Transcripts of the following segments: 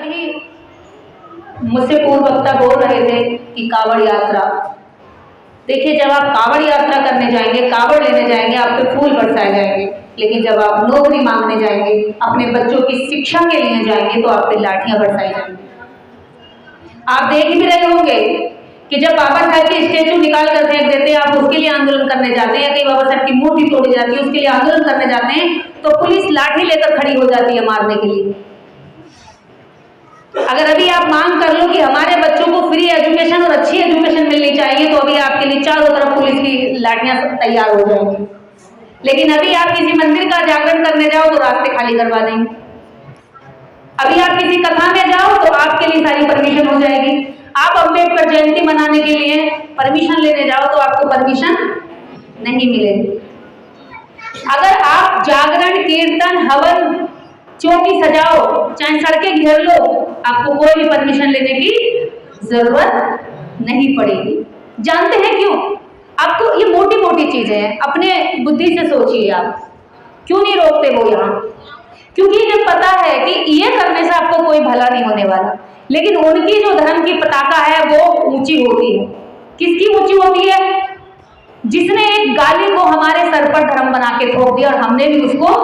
अभी मुझसे पूर्व वक्ता बोल रहे थे कि कांवड़ यात्रा, देखिए जब आप कांवड़ यात्रा करने जाएंगे, कांवड़ लेने जाएंगे, आप पे फूल बरसाए जाएंगे, लेकिन जब आप नौकरी मांगने जाएंगे, अपने बच्चों की शिक्षा के लिए जाएंगे, तो आप पे लाठियां बरसाई जाएंगी। आप देख भी रहे होंगे कि जब बाबा साहब की स्टेचू निकाल कर फेंक देते हैं, आप उसके लिए आंदोलन करने जाते हैं, या कहीं बाबा साहब की मूर्ति तोड़ी जाती है उसके लिए आंदोलन करने जाते हैं, तो पुलिस लाठी लेकर खड़ी हो जाती है मारने के लिए। अगर अभी आप मांग कर लो कि हमारे बच्चों को फ्री एजुकेशन और अच्छी एजुकेशन मिलनी चाहिए, तो अभी आपके लिए चारों तरफ पुलिस की लाठियां तैयार हो जाएंगी। लेकिन अभी आप किसी मंदिर का जागरण करने जाओ तो रास्ते खाली करवा देंगे। अभी आप किसी कथा में जाओ तो आपके लिए सारी परमिशन हो जाएगी। आप अम्बेडकर जयंती मनाने के लिए परमिशन लेने जाओ तो आपको परमिशन नहीं मिलेगी। अगर आप जागरण, कीर्तन, हवन, चौकी सजाओ, चाहे सड़कें घेर लो, आपको कोई भी परमिशन लेने की जरूरत नहीं पड़ेगी। जानते हैं क्यों? आपको ये मोटी मोटी चीजें हैं, अपने बुद्धि से सोचिए आप क्यों नहीं रोकते वो यहाँ। क्योंकि इन्हें पता है कि ये करने से आपको कोई भला नहीं होने वाला। लेकिन उनकी जो धर्म की पताका है वो ऊंची होती है। किसकी ऊंची होती है? जिसने एक गाली को हमारे सर पर धर्म बना के ठोक दिया और हमने भी उसको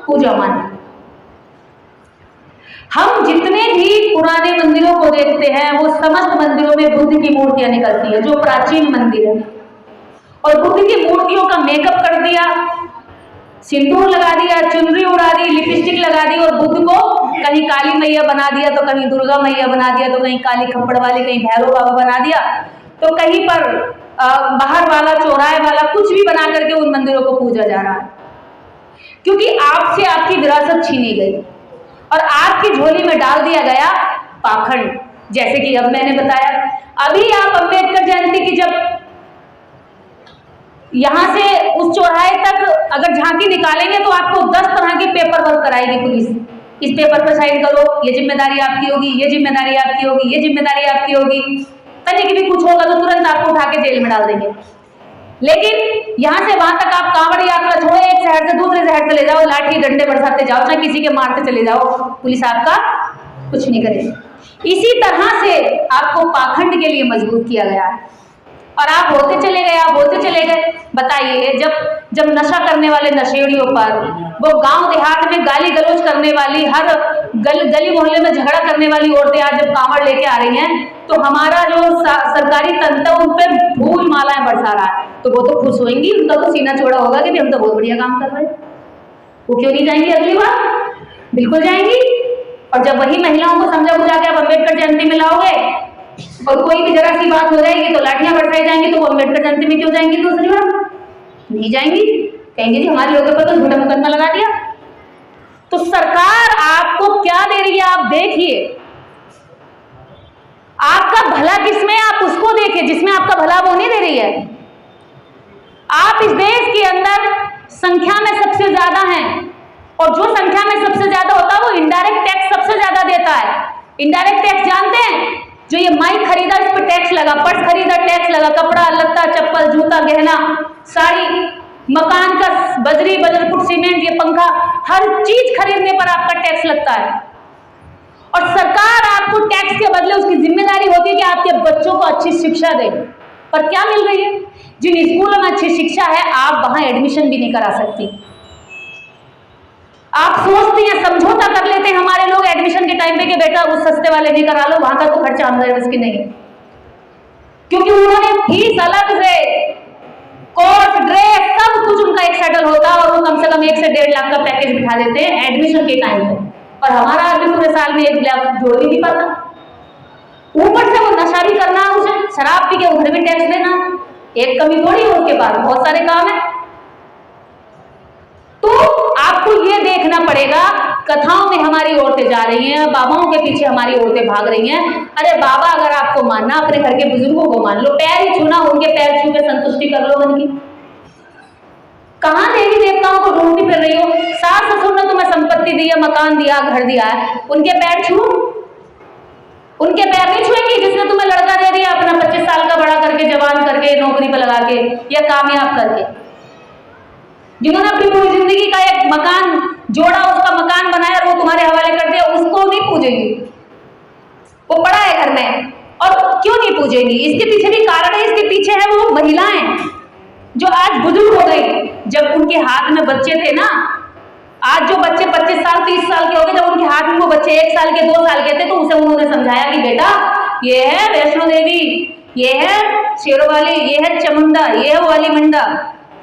पूजा मानी। हम जितने भी पुराने मंदिरों को देखते हैं, वो समस्त मंदिरों में बुद्ध की मूर्तियां निकलती है, जो प्राचीन मंदिर है। और बुद्ध की मूर्तियों का मेकअप कर दिया, सिंदूर लगा दिया, चुनरी उड़ा दी, लिपस्टिक लगा दी, और बुद्ध को कहीं काली मैया बना दिया, तो कहीं दुर्गा मैया बना दिया, तो कहीं काली खप्पड़ वाली, कहीं भैरव बाबा बना दिया, तो कहीं पर बाहर वाला, चौराहे वाला, कुछ भी बना करके उन मंदिरों को पूजा जा रहा है। क्योंकि आपसे आपकी विरासत छीनी गई और आपकी झोली में डाल दिया गया पाखंड। जैसे कि अब मैंने बताया, अभी आप अम्बेडकर जयंती की जब यहां से उस चौराहे तक अगर झांकी निकालेंगे तो आपको 10 तरह की पेपर वर्क कराएगी पुलिस। इस पेपर पर साइन करो, ये जिम्मेदारी आपकी होगी, ये जिम्मेदारी आपकी होगी, ये जिम्मेदारी आपकी होगी। तनिक भी कुछ होगा तो तुरंत आपको उठा के जेल में डाल देंगे। लेकिन यहां से वहां तक आप कांवड़ यात्रा छोड़ो, एक शहर से दूसरे शहर चले जाओ, लाठी डंडे बरसाते जाओ, चाहे किसी के मारते चले जाओ, पुलिस आपका कुछ नहीं करेगी। इसी तरह से आपको पाखंड के लिए मजबूर किया गया है और आप होते चले गए, आप होते चले गए। बताइए, जब नशा करने वाले नशेड़ियों पर, वो गांव देहात में गाली गलौज करने वाली, हर गली मोहल्ले में झगड़ा करने वाली औरतें आज जब कांवड़ लेके आ रही हैं, तो हमारा जो सरकारी तंत्र उन पर फूल मालाएं बरसा रहा है, तो वो तो खुश होंगी, उनका तो सीना चौड़ा होगा कि हम तो बहुत बढ़िया काम कर रहे हैं। वो क्यों नहीं जाएंगी अगली बार? बिल्कुल जाएंगी। और जब वही महिलाओं को समझा बुझा के आप अम्बेडकर जयंती में लाओगे और कोई भी जरा सी बात हो जाएगी तो लाठियां बरसाई जाएंगी, तो वो अम्बेडकर जयंती में क्यों जाएंगी? दूसरी बार नहीं जाएंगी, कहेंगे जी हमारे लोगों पर तो झूठा मुकदमा लगा दिया। तो सरकार आपको क्या दे रही है आप देखिए। आपका भला किसमें, आप उसको देखिए, जिसमें आपका भला वो नहीं दे रही है। आप इस देश के अंदर संख्या में सबसे ज्यादा हैं, और जो संख्या में सबसे ज्यादा होता है वो इनडायरेक्ट टैक्स सबसे ज्यादा देता है। इनडायरेक्ट टैक्स जानते हैं? जो ये माइक खरीदा इस पर टैक्स लगा, पर्स खरीदा टैक्स लगा, कपड़ा लत्ता, चप्पल, जूता, गहना, साड़ी, मकान का बजरी, बजरपुट, सीमेंट, ये पंखा, हर चीज खरीदने पर आपका टैक्स लगता है। और सरकार आपको टैक्स के बदले उसकी जिम्मेदारी होती है कि आपके बच्चों को अच्छी शिक्षा दे। पर क्या मिल रही है? जिन स्कूलों में अच्छी शिक्षा है, आप वहां एडमिशन भी नहीं करा सकती। आप सोचते हैं, समझौता कर लेते हैं हमारे लोग एडमिशन के टाइम पे कि बेटा उस सस्ते वाले नहीं करा लो, वहां का तो खर्चा हमारे बस की नहीं है। क्योंकि उन्होंने फीस अलग से, कोर्स, ड्रेस, सब कुछ उनका एक सेटल होता है, और वो कम से कम 1 से 1.5 लाख का पैकेज बिठा देते हैं एडमिशन के टाइम पे। और हमारा आदमी पूरे साल में 1 लाख जोड़ भी नहीं पाता। ऊपर से वो नशा भी करना, उसे शराब पी के उधर भी टैक्स देना। एक कमी थोड़ी है उसके पास, बहुत सारे काम है। तो आपको ये देखना पड़ेगा, कथाओं में हमारी औरतें जा रही हैं, बाबाओं के पीछे हमारी औरतें भाग रही हैं। अरे बाबा, अगर आपको मानना, अपने घर के बुजुर्गों को मान लो, पैर ही छूना, उनके पैर छू के संतुष्टि कर लो मन की। कहां देवी देवताओं को ढूंढती फिर रही हो? सास ससुर ने तुम्हें संपत्ति दी है, मकान दिया, घर दिया है, उनके पैर छू? उनके पैर नहीं छुएंगी जिसने तुम्हें लड़का दे दिया अपना 25 साल का बड़ा करके, जवान करके, नौकरी पर लगा के या कामयाब करके, जिन्होंने अपनी पूरी जिंदगी का एक मकान जोड़ा, उसका मकान बनाया, वो तुम्हारे हवाले कर दिया, उसको नहीं पूजेंगी। वो पड़ा है घर में, और क्यों नहीं पूजेगी? इसके पीछे भी कारण है, इसके पीछे है वो महिलाएं जो आज बुजुर्ग हो गई। जब उनके हाथ में बच्चे थे ना, आज जो बच्चे 25 साल 30 साल के हो गए, जब उनके हाथ में वो बच्चे 1 साल के 2 साल के थे, तो उसे उन्होंने समझाया कि बेटा ये है वैष्णो देवी, ये है शेरोवाली, ये है चामुंडा, ये है वाली मंडा,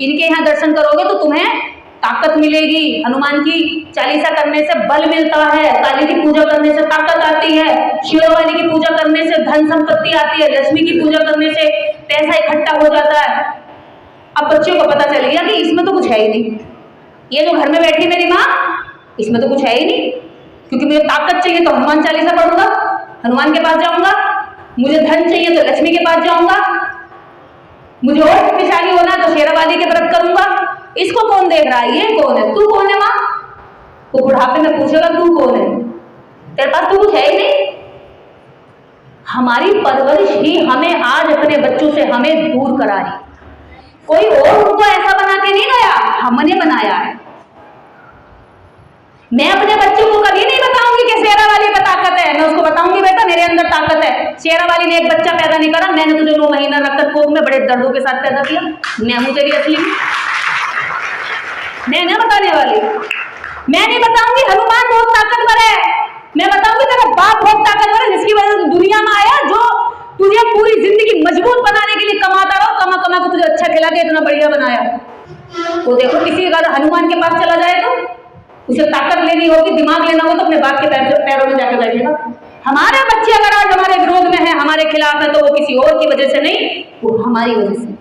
इनके यहाँ दर्शन करोगे तो तुम्हें ताकत मिलेगी। हनुमान की चालीसा करने से बल मिलता है, काली की पूजा करने से ताकत आती है, शेरोवाली की पूजा करने से धन संपत्ति आती है, लक्ष्मी की पूजा करने से पैसा इकट्ठा हो जाता है। अब बच्चों को पता चल गया कि इसमें तो कुछ है ही नहीं, ये जो घर में बैठी मेरी माँ, इसमें तो कुछ है ही नहीं, क्योंकि मुझे ताकत चाहिए तो हनुमान चालीसा पढ़ूंगा, हनुमान के पास जाऊंगा, मुझे धन चाहिए तो लक्ष्मी के पास जाऊंगा, मुझे और शक्तिशाली होना तो शेरावाली के व्रत करूंगा। इसको कौन देख रहा है? ये कौन है? तू कौन है माँ? वो बुढ़ापे में पूछेगा तू कौन है, तेरे पास तो कुछ है ही नहीं। हमारी परवरिश ही हमें आज अपने बच्चों से हमें दूर करा रही, कोई और उनको ऐसा बना के नहीं गया, हमने बनाया है। मैं अपने बच्चों को कभी नहीं बताऊंगी कि शेरावाली में ताकत है, मैं उसको बताऊंगी बेटा मेरे अंदर ताकत है। शेरावाली ने एक बच्चा पैदा नहीं करा, मैंने तुझे 9 महीना रखकर कोख में बड़े दर्दों के साथ पैदा किया, मैं हूं तेरी असली। मैं नहीं बताने वाली, मैं नहीं बताऊंगी हनुमान बहुत ताकतवर है, मैं बताऊंगी तेरा बाप बहुत ताकतवर है, जिसकी वजह से दुनिया में आया, जो तुझे पूरी जिंदगी मजबूत बनाने के लिए कमाता रहो, कमा कमा के तुझे अच्छा खिला के इतना बढ़िया बनाया। तो देखो किसी अगर हनुमान के पास चला जाए तो उसे ताकत लेनी होगी, दिमाग लेना होगा तो अपने बाप के पैरों में जाकर बैठेगा। हमारे बच्चे अगर आज हमारे विरोध में है, हमारे खिलाफ है, तो वो किसी और की वजह से नहीं, वो हमारी वजह से।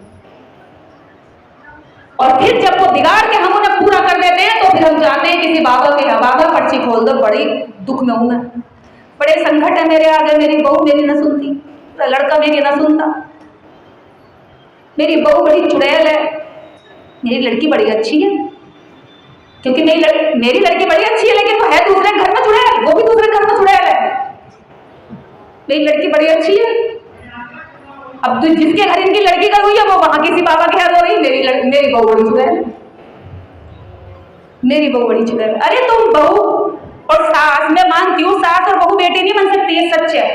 और फिर जब वो बिगाड़ के हम उन्हें पूरा कर देते हैं तो फिर हम जाते हैं किसी बाबा के यहाँ, बाबा पर्ची खोल दो, बड़ी दुख में हूं मैं, बड़े संकट है मेरे आगे, मेरी बहू मेरी न सुनती, लड़का मेरी न सुनता, मेरी बहू बड़ी चुड़ैल है, मेरी लड़की बड़ी अच्छी है, क्योंकि मेरी लड़की बड़ी अच्छी है लेकिन वो है दूसरे घर में चुड़ैल, वो भी दूसरे घर में चुड़ैल है। मेरी लड़की बड़ी अच्छी है, अब तो जिसके घर इनकी लड़की का हुई है वो वहां किसी बाबा के घर हो रही, मेरी बहू बड़ी चुड़ैल, मेरी बहू बड़ी चुड़ैल। अरे तुम बहू और सास, मैं मानती हूँ सास और बहू बेटी नहीं बन सकती, ये सच है,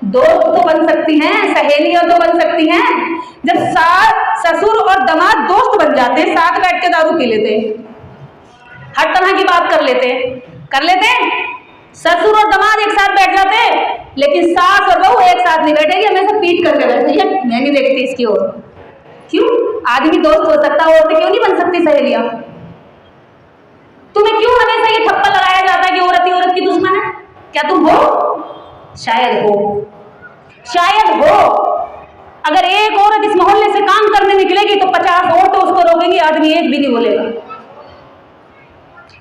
दोस्त तो बन सकती हैं, सहेलियां तो बन सकती हैं। जब सास ससुर और दामाद दोस्त बन जाते हैं, साथ बैठ के दारू पी लेते हैं, हर तरह की बात कर लेते हैं, ससुर और दामाद एक साथ बैठ जाते हैं, लेकिन सास और बहू एक साथ नहीं बैठेगी, हमेशा पीट करके बैठेगी, मैं नहीं देखती इसकी ओर। क्यों? आदमी दोस्त हो सकता है, औरतें क्यों नहीं बन सकती सहेलियां? तुम्हें क्यों हमेशा ये ठप्पा लगाया जाता है कि औरत ही औरत की दुश्मन है? क्या तुम हो? शायद हो, शायद हो। अगर एक औरत इस मोहल्ले से काम करने निकलेगी तो 50 औरतें उसको रोकेंगी, आदमी एक भी नहीं बोलेगा।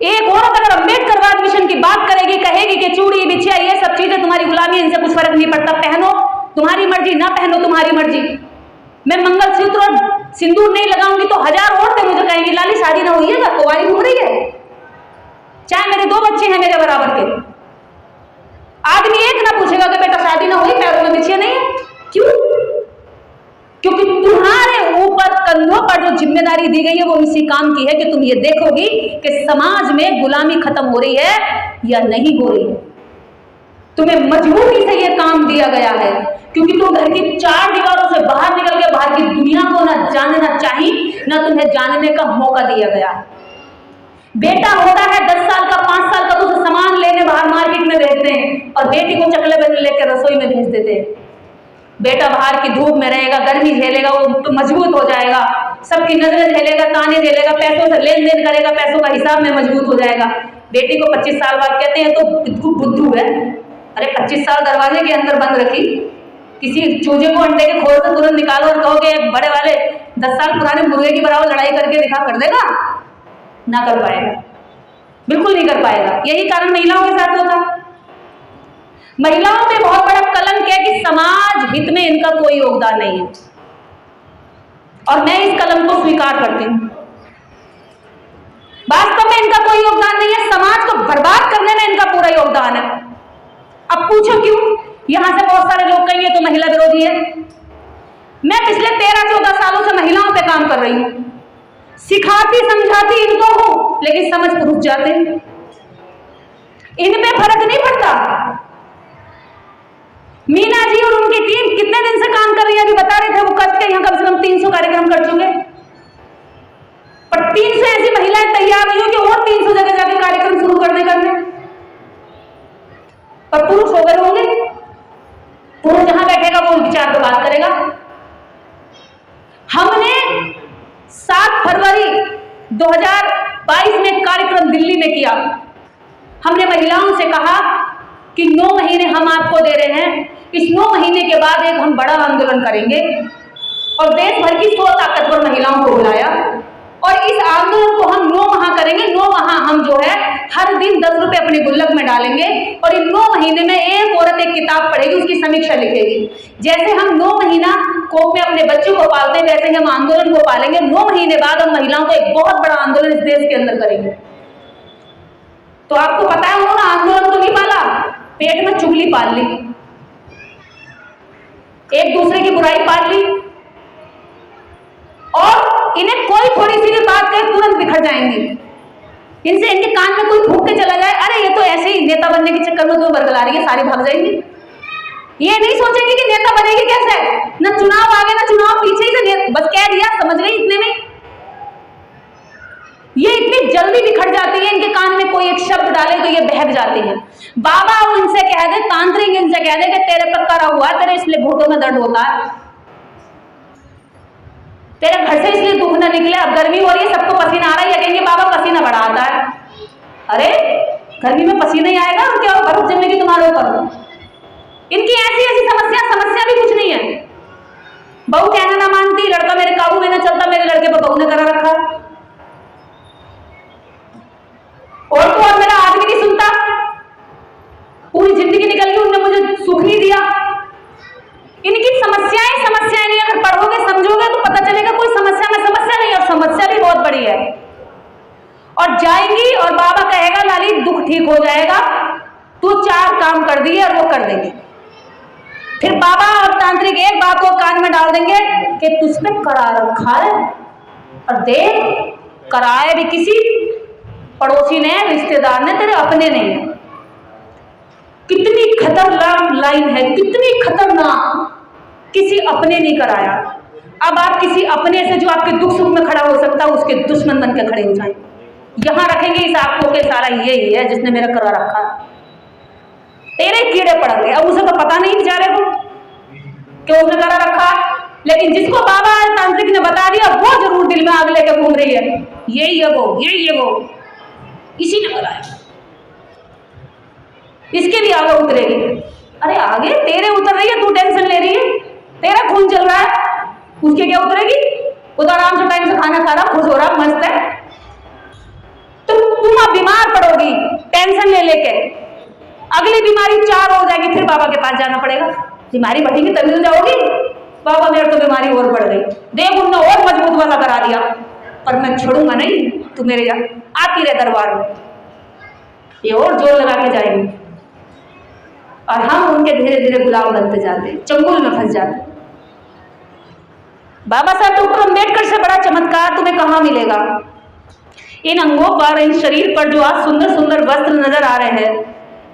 एक औरत अगर अम्बेडकरवाद मिशन की बात करेगी, कहेगी कि चूड़ी बिछिया ये सब चीजें तुम्हारी गुलामी, इनसे कुछ फर्क नहीं पड़ता, पहनो तुम्हारी मर्जी, ना पहनो तुम्हारी मर्जी, मैं मंगलसूत्र और सिंदूर नहीं लगाऊंगी तो 1000 औरतें मुझे कहेंगी लाली शादी ना हुई है ना, कुंवारी घूम रही है, चाहे मेरे 2 बच्चे हैं मेरे बराबर के। आदमी एक ना पूछेगा कि बेटा शादी ना हुई, पैरों में बिछिया नहीं है। क्यों? क्योंकि तुम्हारे ऊपर कंधों पर जो जिम्मेदारी दी गई है वो इसी काम की है कि तुम ये देखोगी कि समाज में गुलामी खत्म हो रही है या नहीं हो रही है। तुम्हें मजबूरी से ये काम दिया गया है, क्योंकि तुम घर की 4 दीवारों से बाहर निकल के बाहर की दुनिया को ना जानना चाहिए, ना तुम्हें जानने का मौका दिया गया है। बेटा होता है 10 साल का 5 साल का, तो उसे सामान लेने बाहर मार्केट में भेजते हैं और बेटी को चकले में लेकर रसोई में भेज देते हैं। बेटा बाहर की धूप में रहेगा, गर्मी झेलेगा, वो तो मजबूत हो जाएगा, सबकी नजरें झेलेगा, ताने झेलेगा, पैसों से लेन देन करेगा, पैसों का हिसाब में मजबूत हो जाएगा। बेटी को 25 साल बाद कहते हैं तो बुद्धू है। अरे 25 साल दरवाजे के अंदर बंद रखी, किसी चूजे को अंडे के खोल से तुरंत निकालो और कहोगे बड़े वाले 10 साल पुराने मुर्गे की बराबर लड़ाई करके दिखा, कर देगा? ना कर पाएगा, बिल्कुल नहीं कर पाएगा। यही कारण महिलाओं के साथ होता है। महिलाओं पे बहुत बड़ा कलंक है कि समाज हित में इनका कोई योगदान नहीं है, और मैं इस कलंक को स्वीकार करती हूँ। वास्तव में इनका कोई योगदान नहीं है, समाज को बर्बाद करने में इनका पूरा योगदान है। अब पूछो क्यों? यहां से बहुत सारे लोग कहेंगे तो महिला विरोधी है। मैं पिछले 13-14 सालों से महिलाओं पे काम कर रही हूं, सिखाती समझाती इनको हूं, लेकिन समझ पुरुष जाते हैं, इन पे फर्क नहीं पड़ता। कितने दिन से काम कर रही है, अभी बता रहे थे वो कट के यहाँ कम से कम 300 कार्यक्रम कर चुके, पर 300 ऐसी महिलाएं तैयार नहीं हो कि और 300 जगह जाके कार्यक्रम शुरू करने पर पुरुष हो गए होंगे। पुरुष जहां बैठेगा वो विचार पे बात करेगा। हमने 7 फरवरी 2022 में कार्यक्रम दिल्ली में किया। हमने महिलाओं से कहा कि 9 महीने हम आपको दे रहे हैं, इस 9 महीने के बाद एक हम बड़ा आंदोलन करेंगे, और देश भर की 100 ताकतवर महिलाओं को बुलाया, और इस आंदोलन को हम 9 माह करेंगे। 9 माह हम जो है हर दिन 10 रुपए अपने गुल्लक में डालेंगे, और इन 9 महीने में एक औरत एक किताब पढ़ेगी, उसकी समीक्षा लिखेगी। जैसे हम 9 महीना कोख में अपने बच्चों को पालते हैं, वैसे ही हम आंदोलन को पालेंगे। 9 महीने बाद हम महिलाओं को एक बहुत बड़ा आंदोलन इस देश के अंदर करेंगे। तो आपको पता है उन्होंने आंदोलन तो नहीं पाला, पेट में चुगली पाल ली, एक दूसरे की बुराई पाल ली, और इन्हें कोई थोड़ी सी भी बात कहे तुरंत बिखर जाएंगी। इनसे इनके कान में कोई फूंक के चला जाए, अरे ये तो ऐसे ही नेता बनने के चक्कर में तुम्हें बरगला रही है, सारी भाग जाएंगी। ये नहीं सोचेंगे कि नेता बनेगी कैसे, न चुनाव आगे न चुनाव पीछे ही से बस कह दिया, समझ गई इतने में। ये इतनी जल्दी बिखर जाती है, इनके कान में कोई एक शब्द डाले तो ये बहक जाती है। बाबा उनसे कह दे, तांत्रिक इनसे कह दे कि तेरे पर करा हुआ है, तेरे इसलिए घोटों में दर्द होता है, तेरे घर से इसलिए दुख न निकले, अब गर्मी हो रही है सबको पसीना आ रहा है, ये कहेंगे बाबा पसीना बड़ा आता है। अरे गर्मी में पसीना ही आएगा, क्या बर्फ जमेगी तुम्हारे ऊपर। इनकी ऐसी ऐसी समस्या भी कुछ नहीं है। बहू कहना ना मानती, लड़का मेरे काबू में ना चलता, मेरे लड़के पर बहू ने करा रखा, और तो और मेरा आदमी नहीं सुनता, पूरी जिंदगी निकल गई, उन्होंने मुझे सुख नहीं दिया। इनकी समस्याएं नहीं, अगर पढ़ोगे समझोगे तो पता चलेगा कोई समस्या में समस्या नहीं, और समस्या भी बहुत बड़ी है। और जाएंगी और बाबा कहेगा लाली दुख ठीक हो जाएगा, तू 4 काम कर दिए, और वो कर देंगे। फिर बाबा और तांत्रिक एक बात को कान में डाल देंगे कि तुझने करा रखा है, और देख कराए भी किसी पड़ोसी ने, रिश्तेदार ने, तेरे अपने नहीं है। कितनी खतरनाक लाइन है, कितनी खतरनाक, किसी अपने नहीं कराया। अब आप किसी अपने से जो आपके दुख सुख में खड़ा हो सकता है, उसके दुश्मन बन के खड़े हो जाए। यहां रखेंगे इस आपको के सारा यही है जिसने मेरा करा रखा है, तेरे कीड़े पड़ गए। अब उसे तो पता नहीं बेचारे को कि उसने करा रखा, लेकिन जिसको बाबा तांत्रिक ने बता दिया वो जरूर दिल में आग लेके घूम रही है, यही है वो, यही है वो, इसी ने कराया, इसके भी आगे उतरेगी। अरे आगे तेरे उतर रही है, तू टेंशन ले रही है, तेरा खून चल रहा है, उसके क्या उतरेगी? उधर आराम से टाइम से खाना खा रहा, खुश हो रहा, मस्त है। तो तुम अब बीमार पड़ोगी टेंशन ले लेके, अगली बीमारी 4 हो जाएगी, फिर बाबा के पास जाना पड़ेगा। बीमारी बढ़ेगी तभी तो जाओगी। बाबा मेरे तो बीमारी और बढ़ गई, देख उन्होंने और मजबूत वाला करा दिया, पर मैं छोड़ूंगा नहीं, तू मेरे आती रहे दरबार में, ये और जोर लगा के जाएंगे, और हम उनके धीरे धीरे गुलाम बनते जाते, चंगुल में फंस जाते। बाबा साहब डॉक्टर अम्बेडकर से बड़ा चमत्कार तुम्हें कहाँ मिलेगा? इन अंगों पर, इन शरीर पर जो आज सुंदर सुंदर वस्त्र नजर आ रहे हैं,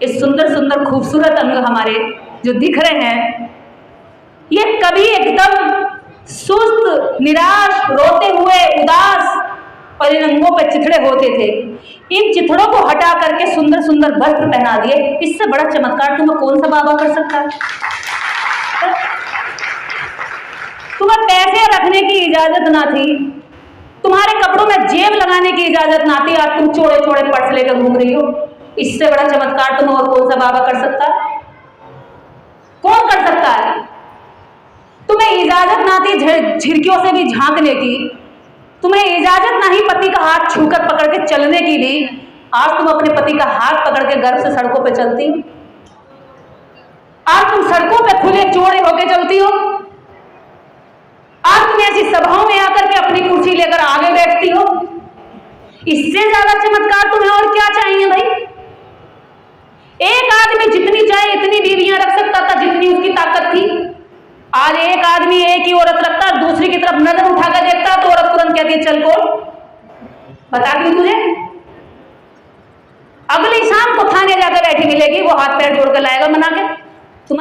इस सुंदर सुंदर खूबसूरत अंग हमारे जो दिख रहे हैं, ये कभी एकदम सुस्त, निराश, रोते हुए, उदास, और इन अंगों पर चिथड़े होते थे। इन चिथड़ों को हटा करके सुंदर सुंदर वस्त्र पहना दिए। इससे बड़ा चमत्कार तुम्हें कौन सा बाबा कर सकता है? तुम्हें पैसे रखने की इजाजत ना थी, तुम्हारे कपड़ों में जेब लगाने की इजाजत ना थी, आज तुम छोड़े छोड़े पर्स लेकर घूम रही हो। इससे बड़ा चमत्कार तुम्हें और कौन सा बाबा कर सकता है? कौन कर सकता है? तुम्हें इजाजत ना थी झिड़कियों से भी झांकने की, तुम्हें इजाजत ना ही पति का हाथ छूकर पकड़ के चलने की ली, आज तुम अपने पति का हाथ पकड़ के गर्व से सड़कों पे चलती हो। आज तुम सड़कों पे खुले चौड़े होके चलती हो। आज तुम ऐसी सभाओं में आकर के अपनी कुर्सी लेकर आगे बैठती हो। इससे ज्यादा चमत्कार तुम्हें और क्या चाहिए भाई? एक आदमी जितनी चाहे